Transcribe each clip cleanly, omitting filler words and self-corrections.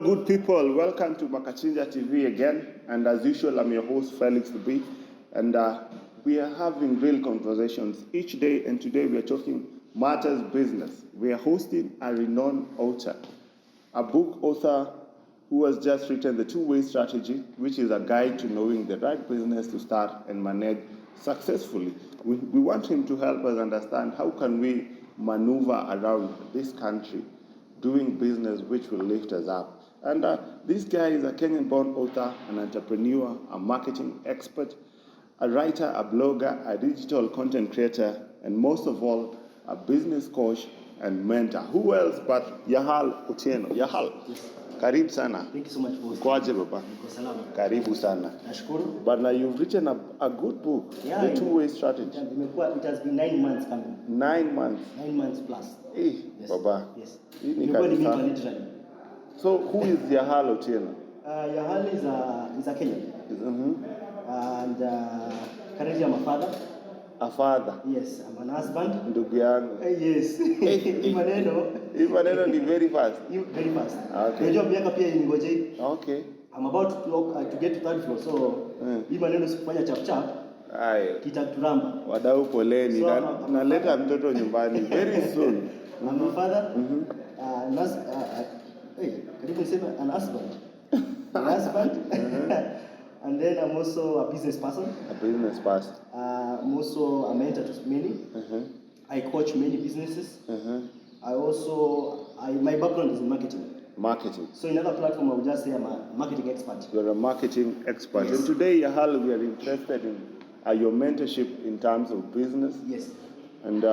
Good people, welcome to Makachinja TV again. And as usual, I'm your host, Felix the B. And we are having real conversations each day. And today we are talking matters business. We are hosting a renowned author, a book author who has just written The Two-Way Strategy, which is a guide to knowing the right business to start and manage successfully. We want him to help us understand how can we maneuver around this country doing business which will lift us up. And this guy is a Kenyan-born author, an entrepreneur, a marketing expert, a writer, a blogger, a digital content creator, and most of all, a business coach and mentor. Who else but Yahal Otieno? Yahal, karibu sana. Thank you so much, boss. Kwaje baba? Niko salama. Karibu sana. Nashukuru. But now you've written a good book, The Two-Way Strategy. It has been 9 months coming. 9 months. 9 months plus. Yes. Baba. Yes. Literally. So who is Yahal Otieno? Yahal is a Kenyan. And currently I'm a father. A father? Yes, I'm an husband. Ndugu yangu. Yes. Hii maneno ni very fast. Very fast. Okay. Unajua miaka pia ingoje. Okay. I'm about to get to third floor, so hii maneno sikufanya chap. Ayo. Kitaturamba. Wadau poleni. So, naleta mtoto nyumbani very soon. I'm a father. Karibu niseme an husband. And then I'm also a business person. A business person. I'm also a mentor to many. I coach many businesses. My background is in marketing. Marketing. So in other platform, I would just say I'm a marketing expert. You're a marketing expert. Yes. And today, Yahal, we are interested in your mentorship in terms of business. Yes. And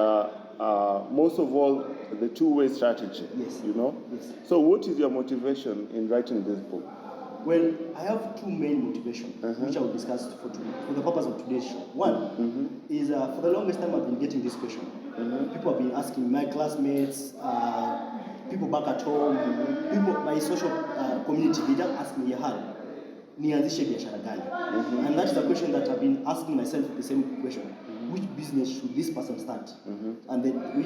most of all, the two-way strategy. Yes. You know? Yes. So what is your motivation in writing this book? Well, I have two main motivations, which I will discuss for the purpose of today's show. One is for the longest time I've been getting this question. People have been asking my classmates, people back at home, people my social community, they just ask me, Yahal, nianzishe biashara gani? And that's the question that I've been asking myself, the same question. Which business should this person start? And then we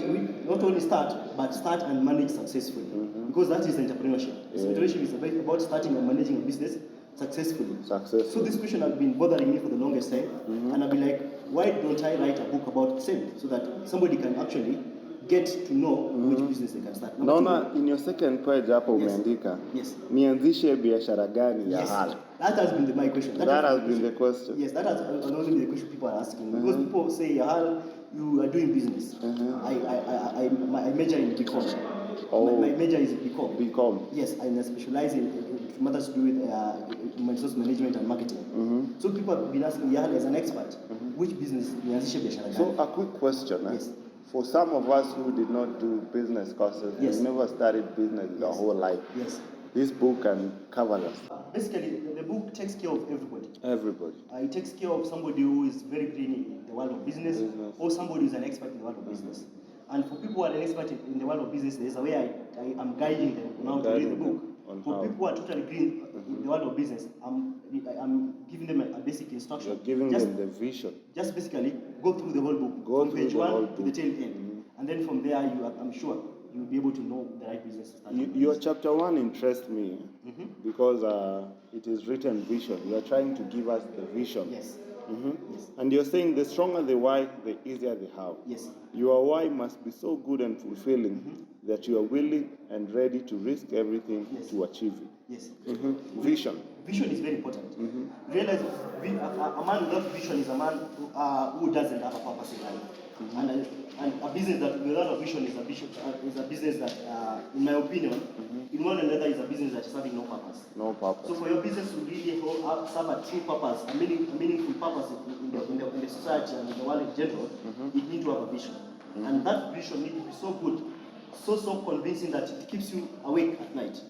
not only start, but start and manage successfully. Because that is entrepreneurship. Entrepreneurship is about starting and managing a business successfully. So this question has been bothering me for the longest time. And I've been like, why don't I write a book about the same? So that somebody can actually get to know which business they can start. Naona in your second page hapo umeandika nianzishe biashara gani ya Yahal. That has been my question. That has been the question. Yes, that has always been the question people are asking. Because people say, Yahal, you are doing business. I major in BCom. My major is BCom. BCom. Yes, I specialize in matters to do with human resource management and marketing. So people have been asking, Yahal, as an expert, which business nianzishe biashara gani? So a quick question. Yes. For some of us who did not do business courses, who never studied business their whole life, this book can cover us. Basically, the book takes care of everybody. Everybody. It takes care of somebody who is very green in the world of business, or somebody who is an expert in the world of business. And for people who are an expert in the world of business, there's a way I am guiding them on how to read the book. For people who are totally green in the world of business, I'm giving them a basic instruction. You're giving them the vision. Just basically go through the whole book, from page 1 to the tail end. And then from there, I'm sure you'll be able to know the right business to start. Your chapter 1 interests me because it is written vision. You are trying to give us the vision. Yes. Yes. And you're saying the stronger the why, the easier the how. Yes. Your why must be so good and fulfilling that you are willing and ready to risk everything to achieve it. Yes. Vision. Vision is very important. Realize a man without vision is a man who doesn't have a purpose in life. And a business that without a vision is a business that, in my opinion, in one another is a business that is having no purpose. No purpose. So for your business to really serve a true purpose, a meaningful purpose in the society and in the world in general, it needs to have a vision. And that vision needs to be so good, so convincing that it keeps you awake at night.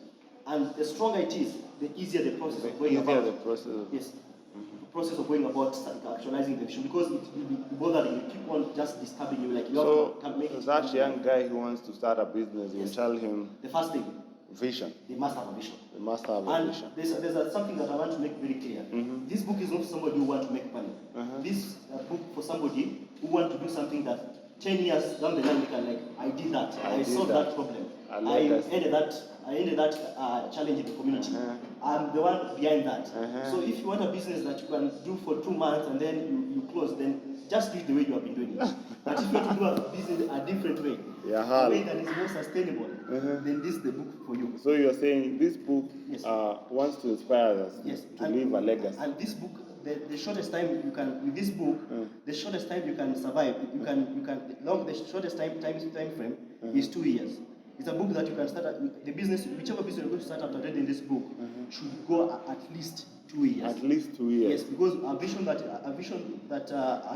And the stronger it is, the easier the process of going about. The process. Yes. The process of going about actualizing the vision, because it will be bothering you, keep on just disturbing you, like you have to make it. So that young guy who wants to start a business, you tell him the first thing, vision. They must have a vision. They must have a vision. There's something that I want to make very clear. This book is not for somebody who wants to make money. This book for somebody who wants to do something that 10 years down the line, we can like, I did that. I solved that problem. I ended that challenge in the community. I'm the one behind that. So if you want a business that you can do for 2 months and then you close, then just do it the way you have been doing it. But if you want to do a business a different way, a way that is more sustainable, then this is the book for you. So you're saying this book wants to inspire us to leave a legacy. And this book, the shortest time you can with this book, the shortest time you can survive, the shortest time frame is 2 years. It's a book that you can start the business, whichever business you're going to start after reading this book should go at least 2 years. At least 2 years. Yes, because a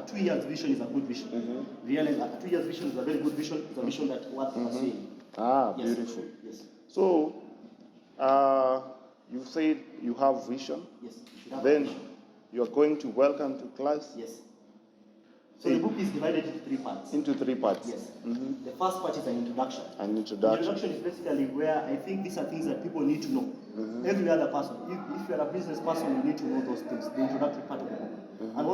2 years vision is a good vision. Realize a 2 years vision is a very good vision. It's a vision that worth pursuing. Beautiful. Yes. So, you said you have vision. Yes. Then you are going to welcome to class. Yes. So the book is divided into 3 parts. Into 3 parts. Yes. The first part is an introduction. An introduction. The introduction is basically where I think these are things that people need to know. Every other person, if you are a business person, you need to know those things. The introductory part of the book. And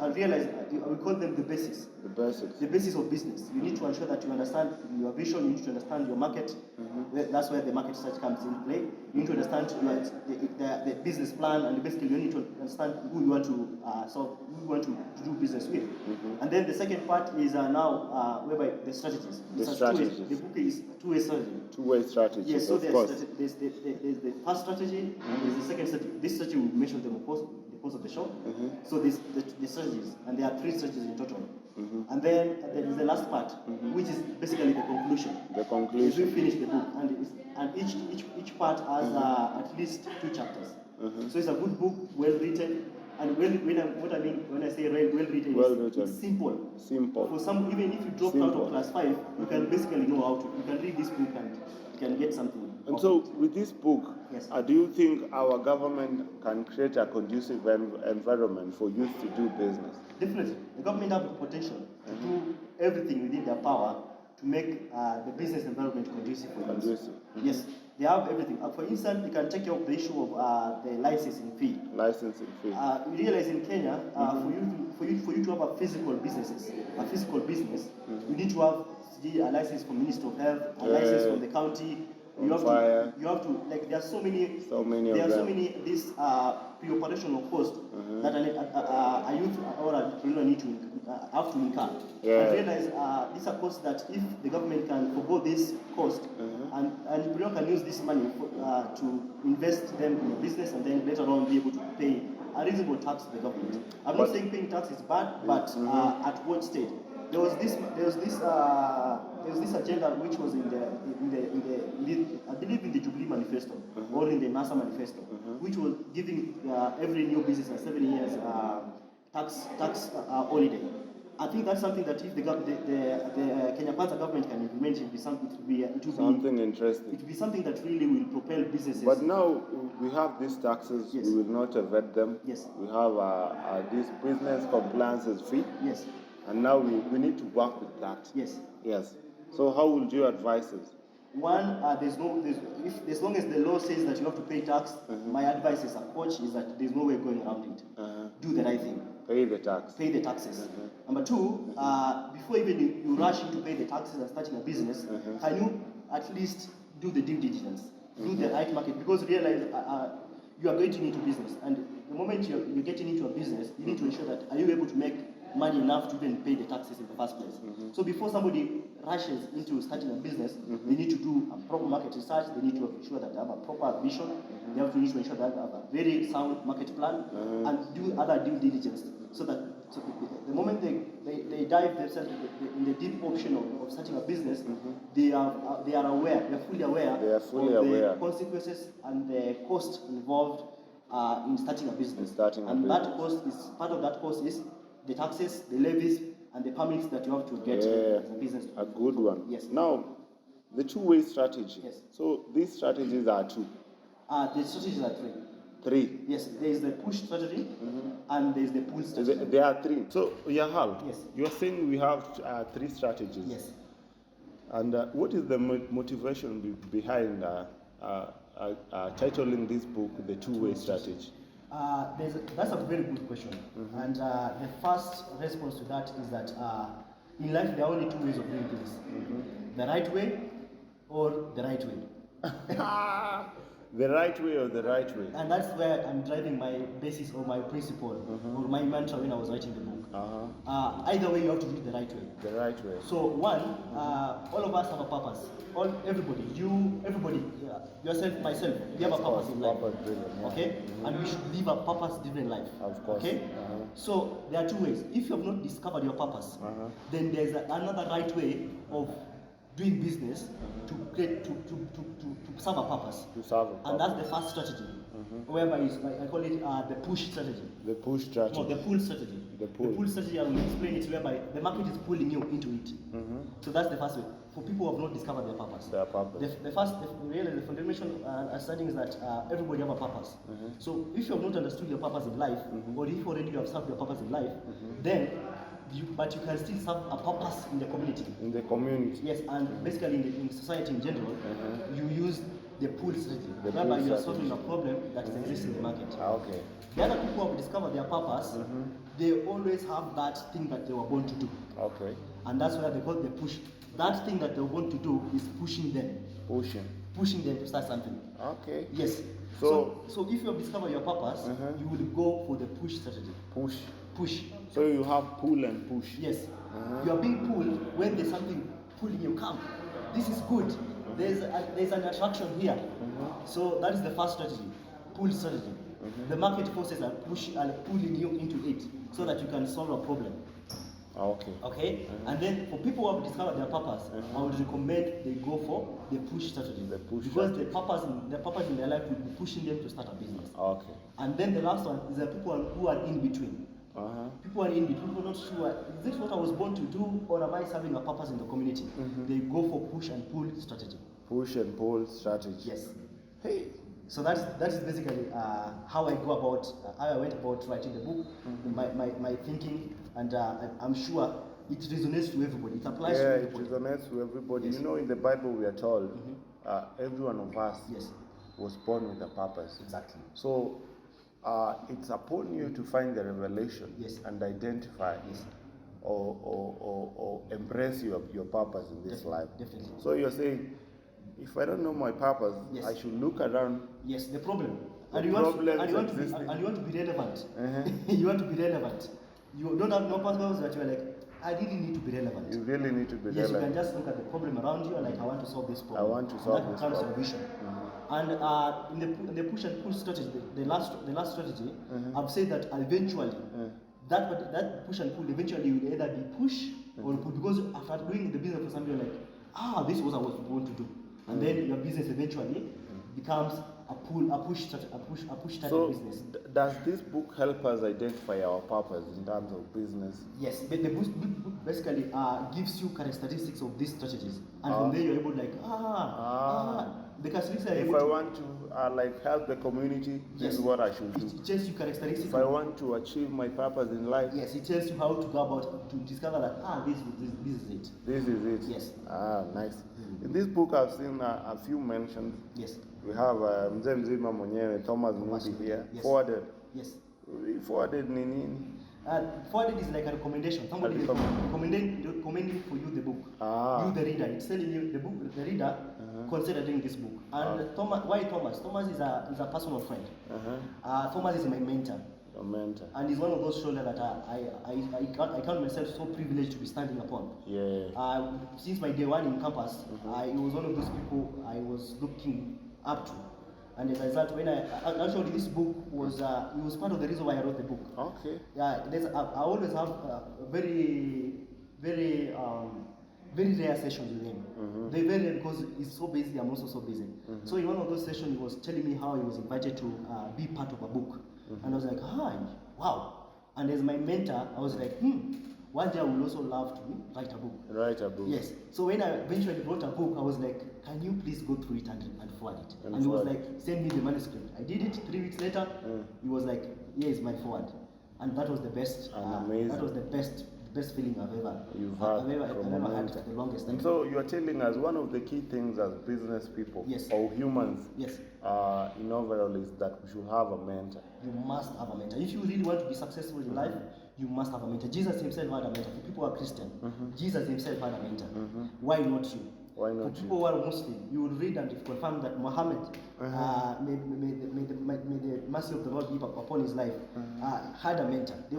I realize we call them the basics. The basics. The basics of business. You need to ensure that you understand your vision. You need to understand your market. That's where the market research comes into play. You need to understand the business plan, and basically you need to understand who you want to solve, who you want to do business with. And then the second part is now whereby the strategies. The strategies. The book is two-way strategy. Two-way strategy. Yes. So of course. There's the first strategy and there's the second strategy. This strategy we mentioned them of course of the show. So the strategies, and there are 3 strategies in total. And then there is the last part, which is basically the conclusion. The conclusion. We finish the book, and each part has at least 2 chapters. So it's a good book, well written, and what I mean when I say well written, it's simple. Simple. For some, even if you dropped out of class 5, you can basically know how to. You can read this book and you can get something. And so, with this book, yes. Do you think our government can create a conducive environment for youth to do business? Definitely. The government have the potential to do everything within their power to make the business environment conducive for youth. Yes, they have everything. For instance, you can take care of the issue of the licensing fee. Licensing fee. You realize in Kenya, for you to have a physical business, you need to have a license from Ministry of Health, a license from the county. You have to like there are so many these pre-operational costs that a youth or a entrepreneur need to have to incur. I realize these are costs that if the government can forgo this cost and entrepreneur can use this money to invest them in a business and then later on be able to pay a reasonable tax to the government. I'm not saying paying tax is bad, but at what stage? There was this agenda which was in the I believe in the Jubilee Manifesto or in the NASA Manifesto, which was giving every new business a 7 years tax holiday. I think that's something that if the Kenya Kwanza government can implement, it would be something interesting. It would be something that really will propel businesses. But now we have these taxes. Yes. We will not evade them. Yes. We have this business compliances fee. Yes. And now we need to work with that. Yes. Yes. So how would you advise us? One, as long as the law says that you have to pay tax, my advice as a coach is that there's no way going around it. Do the right thing. Pay the tax. Pay the taxes. Number 2, before even you rush into pay the taxes and starting a business, can you at least do the due diligence, do the right market? Because realize you are getting into business, and the moment you're getting into a business, you need to ensure that are you able to make money enough to even pay the taxes in the first place. So before somebody rushes into starting a business, they need to do a proper market research, they need to ensure that they have a proper vision, they have to need to ensure that they have a very sound market plan, and do other due diligence, so that the moment they dive themselves in the deep option of starting a business, they are aware, they are fully aware of the consequences and the cost involved in starting a business. Part of that cost is the taxes, the levies, and the permits that you have to get as a business. A good one. Yes. Now, the two-way strategy. Yes. So these strategies are 2. The strategies are 3. 3. Yes, there is the push strategy and there is the pull strategy. There are 3. So, Yahal, yes. You are saying we have 3 strategies. Yes. And what is the motivation behind titling this book The Two-Way Strategy? That's a very good question. And the first response to that is that in life there are only two ways of doing things: the right way or the right way. The right way or the right way. And that's where I'm driving my basis or my principle or my mantra when I was writing the book. Either way, you have to do it the right way. The right way. So one, all of us have a purpose. Everybody, you, everybody, yourself, myself, we have a purpose in life. Purpose-driven, yeah. Okay, and we should live a purpose-driven life. Of course. Okay. So there are two ways. If you have not discovered your purpose, then there's another right way of doing business to create to serve a purpose. To serve a purpose. And that's the first strategy, whereby I call it the push strategy. The push strategy. No, the pull strategy. The pull. The pull strategy, I will explain it whereby the market is pulling you into it. So that's the first way. For people who have not discovered their purpose. Their purpose. The fundamental understanding is that everybody have a purpose. So if you have not understood your purpose in life, or if already you have served your purpose in life, then but you can still serve a purpose in the community. In the community. Yes, and basically in society in general, you use the pull strategy, The whereby pull you are strategy. solving a problem that exists in the market. Okay. The other people who have discovered their purpose, they always have that thing that they were born to do. Okay. And that's why they call the push. That thing that they want to do is pushing them to start something. Okay. Yes. So if you have discovered your purpose, you will go for the push strategy. Push. So you have pull and push. Yes. You are being pulled when there's something pulling you. Come. This is good. There's an attraction here. So that is the first strategy, pull strategy. The market forces are pulling you into it so that you can solve a problem. Okay. Okay? And then for people who have discovered their purpose, I would recommend they go for the push strategy. The push because strategy. the purpose in their life will be pushing them to start a business. Okay. And then the last one is the people who are in between. People are in between, people are not sure, is this what I was born to do, or am I serving a purpose in the community? They go for push and pull strategy. Push and pull strategy. Yes. Hey. So that is basically how I go about, how I went about writing the book, my thinking, and I'm sure it resonates to everybody. It applies to everybody. It resonates to everybody. Yes. You know, in the Bible we are told, every one of us Yes. was born with a purpose. Exactly. So it's upon you to find the revelation Yes. and identify or embrace your purpose in this life. Definitely. So you're saying, if I don't know my purpose, Yes. I should look around. Yes, the problem. The And you want problems to existing. be relevant. You want to be relevant. You don't have no purpose, but you're like, I really need to be relevant. You really need to be Yes, you relevant. can just look at the problem around you and like, I want to solve this problem. I want to solve and that this becomes problem. your vision. And in the push and pull strategy, the last strategy, I've said that eventually, that push and pull eventually will either be push or pull, because after doing the business for something, you're like, this was what I was born to do, and then your business eventually becomes a push type of business. Does this book help us identify our purpose in terms of business? Yes, the book basically gives you characteristics of these strategies, and from there you're able to the characteristics are If able I to, want to help the community, this is what I should do. it tells you characteristics. If I want to achieve my purpose in life, Yes, it tells you how to go about to discover that this is it. this is it. Yes. Nice. In this book, I've seen a few mentions. Yes. We have Mzee Mzima mwenyewe, Thomas Moody here, Yes. forwarded. Yes. Forwarded ni nini? Forwarded is like a recommendation. Somebody is recommending for you the book. You, the reader. It's telling you the book, the reader, considering this book. And Thomas, why Thomas? Thomas is a personal friend. Thomas is my mentor. A mentor. And he's one of those shoulders that I count myself so privileged to be standing upon. Yeah. Since my day one in campus, he was one of those people I was looking up to. And as a result, when actually this book was, it was part of the reason why I wrote the book. Okay. Yeah, I always have very rare sessions with him. They're very rare because he's so busy, I'm also so busy. So in one of those sessions, he was telling me how he was invited to be part of a book. And I was like, wow. And as my mentor, I was like, one day I would also love to write a book. Write a book. Yes. So when I eventually wrote a book, I was like, can you please go through it and forward it? And he was like, send me the manuscript. I did it. 3 weeks later, he was like, here's my forward. And that was the best. Amazing. That was the best feeling I've ever had for the longest time. And so you are telling us one of the key things as business people or humans in overall is that we should have a mentor. You must have a mentor. If you really want to be successful in life, you must have a mentor. Jesus himself had a mentor. For people who are Christian, Jesus himself had a mentor. Why not you? Why not For people who are Muslim, you will read and confirm that Muhammad, may the mercy of the Lord be upon his life, had a mentor. He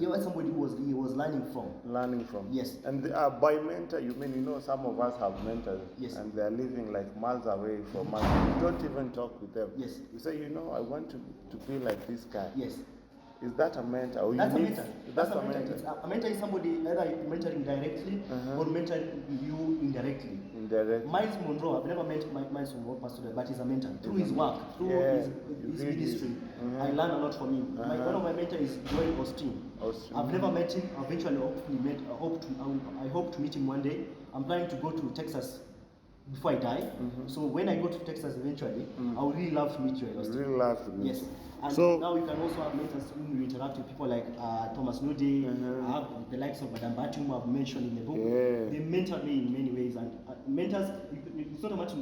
was somebody he was learning from. Learning from. Yes. And by mentor, you mean, some of us have mentors, yes, and they are living like miles away from us. You don't even talk with them. Yes. You say, I want to be like this guy. Yes. Is that a mentor? Or that's you a need, mentor. That's a mentor. A mentor is somebody either mentoring directly or mentoring you indirectly. Miles Monroe, I've never met Miles Monroe personally, but he's a mentor. Through his work, through his ministry, I learn a lot from him. One of my mentors is Joel Osteen. I've never met him. Eventually, I hope to meet him one day. I'm planning to go to Texas before I die. So when I go to Texas eventually, I would really love to meet Joel Osteen. Really love to meet. Yes. And so now you can also have mentors when you interact with people like Thomas Nudi, the likes of Madame Batum I've mentioned in the book. Yeah. They mentored me in many ways, and mentors, it's not a must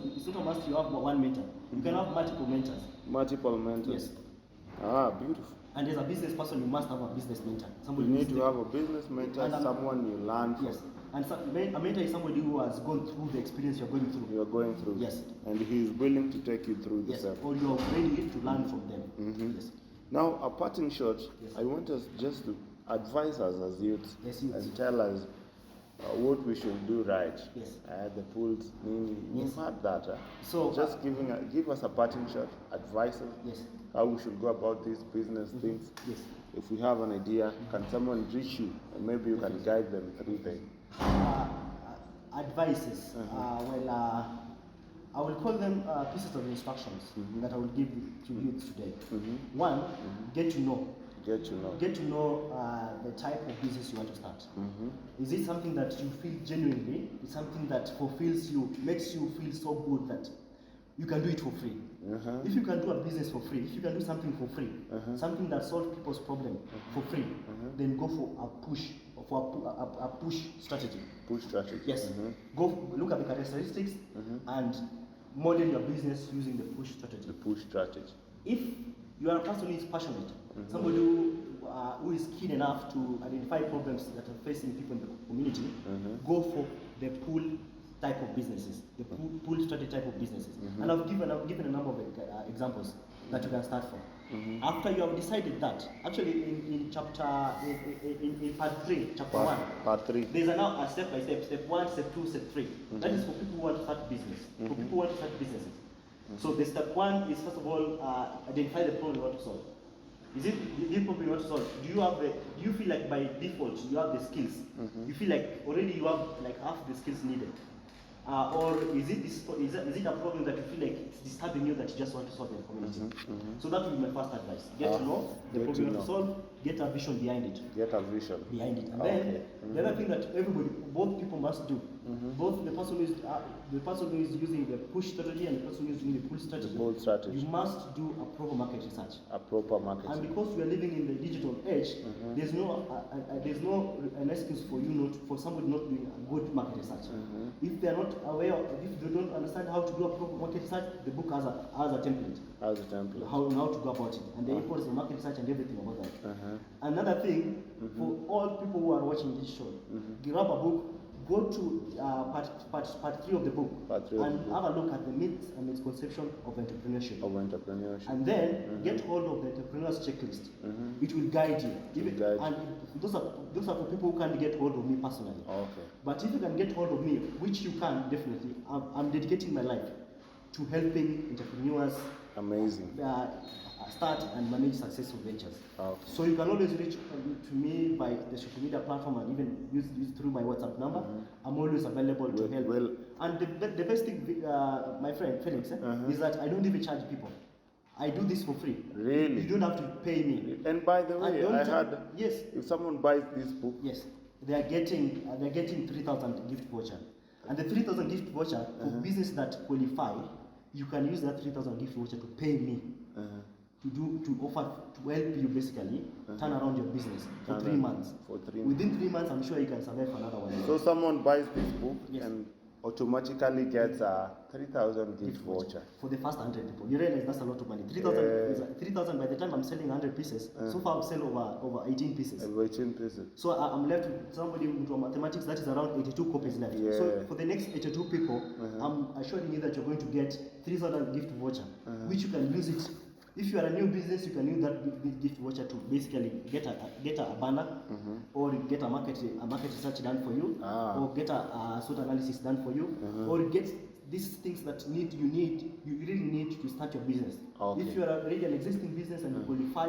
you have one mentor. You can have multiple mentors. Multiple mentors. Yes. Beautiful. And as a business person, you must have a business mentor. You need to have a business mentor, someone you learn from. Yes. And a mentor is somebody who has gone through the experience you're going through. You're going through. Yes. And he is willing to take you through the steps. Or you're ready to learn from them. Yes. Now, a parting shot, I want us just to advise us as youths and tell us what we should do right. Yes. The pools, you've had that. So just give us a parting shot, advise us. Yes. How we should go about these business things. Yes. If we have an idea, can someone reach you and maybe you can guide them through them? Advices. I will call them pieces of instructions that I will give to youth today. One, get to know. Get to know the type of business you want to start. Is it something that you feel genuinely? Is something that fulfills you, makes you feel so good that you can do it for free? If you can do a business for free, if you can do something for free, something that solves people's problem for free, then go for a push strategy. Push strategy. Yes. Go look at the characteristics and model your business using the push strategy. The push strategy. If you are a person who is passionate, somebody who is keen enough to identify problems that are facing people in the community, go for the pull type of businesses, the pull strategy type of businesses. And I've given a number of examples that you can start from. After you have decided that, actually in part 3, chapter 1, part 3, there's now a step by step, step 1, step 2, step 3. That is for people who want to start business, for people who want to start businesses. So the step 1 is, first of all, identify the problem you want to solve. Is it the problem you want to solve? Do you feel like by default you have the skills? You feel like already you have like half the skills needed? Or is it a problem that you feel like it's disturbing you that you just want to solve in the community? So that would be my first advice. Get to know the problem you want to solve, get a vision behind it. And then the other thing that both people must do, both the person who is using the push strategy and the person who is using the pull strategy, you must do a proper market research. And because we are living in the digital age, there's no an excuse for somebody not doing a good market research. If they are not aware, if they don't understand how to do a proper market research, the book has a template. How to go about it, and the importance of market research and everything about that. Another thing, for all people who are watching this show, grab a book, go to part 3 of the book, and have a look at the myths and misconception of entrepreneurship. And then get hold of the entrepreneur's checklist. It will guide you. And those are for people who can't get hold of me personally. But if you can get hold of me, which you can definitely, I'm dedicating my life to helping entrepreneurs start and manage successful ventures. So you can always reach to me by the social media platform and even use through my WhatsApp number. I'm always available to help. And the best thing, my friend Felix, is that I don't even charge people. I do this for free. Really? You don't have to pay me. And by the way, I heard if someone buys this book, they are getting 3,000 gift voucher. And the 3,000 gift voucher for business that qualify, you can use that 3,000 gift voucher to pay me. To help you basically turn around your business for 3 months. Within 3 months, I'm sure you can survive for another one. So someone buys this book and automatically gets a 3,000 gift voucher. For the first 100 people. You realize that's a lot of money. 3,000 by the time I'm selling 100 pieces. So far I've sold over 18 pieces. Over 18 pieces. So I'm left with somebody who mathematics, that is around 82 copies left. Yeah. So for the next 82 people, I'm assuring you that you're going to get 3,000 gift voucher, which you can use it. If you are a new business, you can use that gift voucher to basically get a banner, or get a market research done for you, or get a SWOT analysis done for you, or get these things that you really need to start your business. Okay. If you are already an existing business and you qualify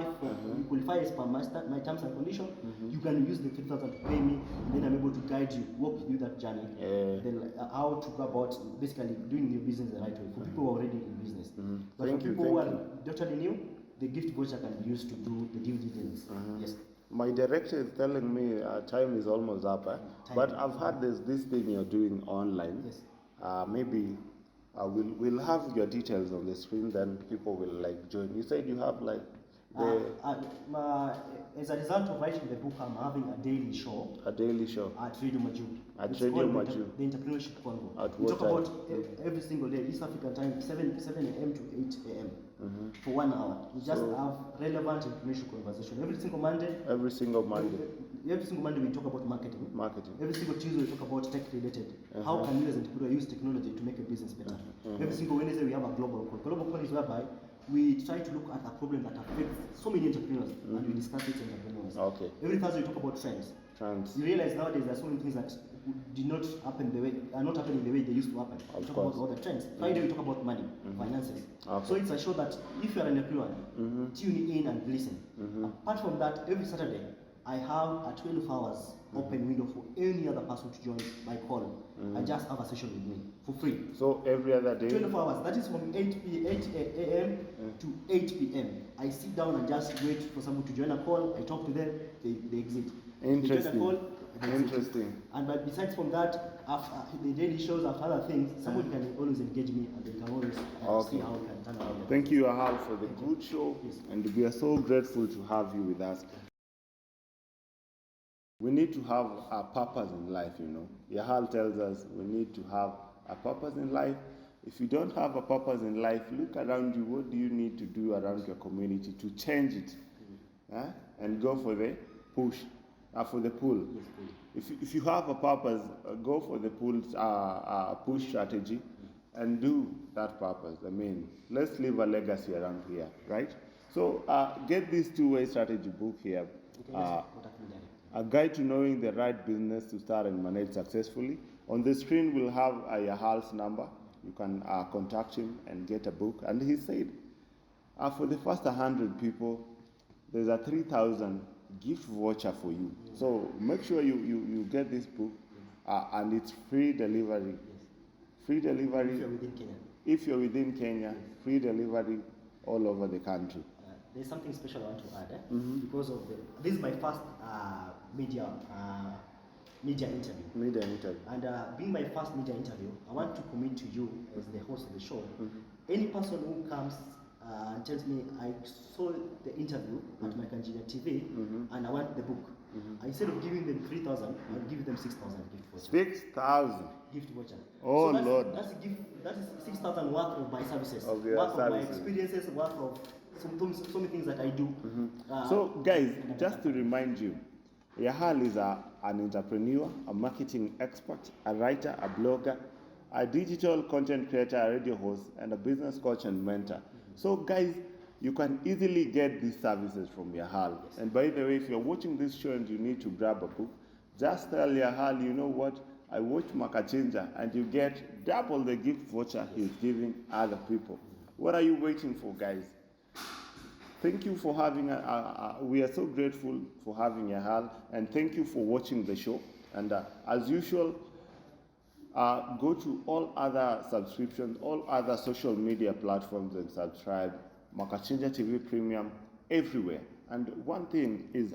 as per my terms and conditions, you can use the 3,000 to pay me, and then I'm able to guide you, walk you through that journey, then how to go about basically doing your business the right way for people who are already in business. But for people who are totally new, the gift voucher can be used to do the due diligence. Yes. My director is telling me time is almost up, but I've heard there's this thing you're doing online. Yes. Maybe we'll have your details on the screen, then people will like join. You said you have like as a result of writing the book, I'm having a daily show. A daily show At Radio Maju. At Radio Maju. The Entrepreneurship Convo. At we what talk time? about every single day, East African time, 7 a.m. to 8 a.m. For 1 hour. We just have relevant information conversation every single Monday. Every single Monday. Every single Monday we talk about marketing. Marketing. Every single Tuesday we talk about tech related. How can you as an entrepreneur use technology to make a business better? Every single Wednesday we have a global call. Global call is whereby we try to look at a problem that affects so many entrepreneurs and we discuss it with entrepreneurs. Okay. Every Thursday we talk about trends. You realize nowadays there are so many things that did not happen are not happening the way they used to happen. We talk about all the trends. Friday we talk about money, finances. Okay. So it's a show that if you are an entrepreneur, tune in and listen. Apart from that, every Saturday I have a 12 hours open window for any other person to join by call. I just have a session with me for free. So every other day? 12 hours. That is from 8 a.m. to 8 p.m. I sit down and just wait for someone to join a call. I talk to them, they exit. Interesting. They join a call, Interesting. And but besides from that, after the daily shows, after other things, somebody can always engage me and they can always see how we can turn around. Thank you, Yahal, for the good show. Yes. And we are so grateful to have you with us. We need to have a purpose in life, you know. Yahal tells us we need to have a purpose in life. If you don't have a purpose in life, look around you. What do you need to do around your community to change it? And go for the push, for the pull. If you have a purpose, go for the push strategy and do that purpose. I mean, let's leave a legacy around here, right? So get this two-way strategy book here. A guide to knowing the right business to start and manage successfully. On the screen, we'll have Yahal's number. You can contact him and get a book. And he said, for the first 100 people, there's a 3,000 gift voucher for you. So make sure you get this book, and it's free delivery. Free delivery. If you're within Kenya, free delivery all over the country. There's something special I want to add, because of this is my first media interview. Media interview. And being my first media interview, I want to commit to you as the host of the show. Any person who comes and tells me I saw the interview at Makanjina TV and I want the book, instead of giving them 3,000, I'll give them 6,000 gift voucher. 6,000 gift voucher. Oh, so Lord. That is 6,000 worth of my services, of your worth services. of my experiences, worth of so many things that I do. So, guys, just to remind you, Yahal is an entrepreneur, a marketing expert, a writer, a blogger, a digital content creator, a radio host, and a business coach and mentor. So, guys, you can easily get these services from Yahal. Yes. And by the way, if you're watching this show and you need to grab a book, just tell Yahal, you know what, I watch Makachinja, and you get double the gift voucher he's giving other people. What are you waiting for, guys? Thank you for having, we are so grateful for having Yahal, and thank you for watching the show. And as usual, go to all other subscriptions, all other social media platforms and subscribe. Makachinja TV Premium everywhere. And one thing is,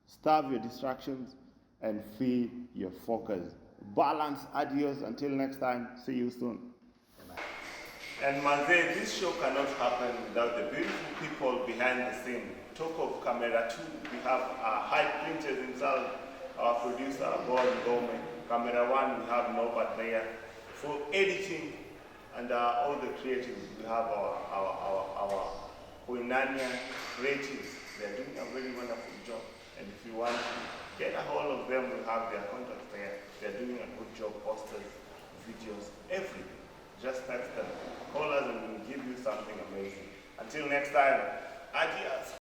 starve your distractions and feed your focus. Balance. Adios. Until next time. See you soon. And Manze, this show cannot happen without the beautiful people behind the scene. Talk of camera 2, we have Hype Printers himself, our producer, Bob Gome. Camera 1, we have Norbert there. For editing and all the creatives, we have our Koinania creatives. They're doing a very wonderful job. And if you want to get a hold of them, we have their contacts there. They're doing a good job, posters, videos, everything. Just text them, call us, and we'll give you something amazing. Until next time, adios.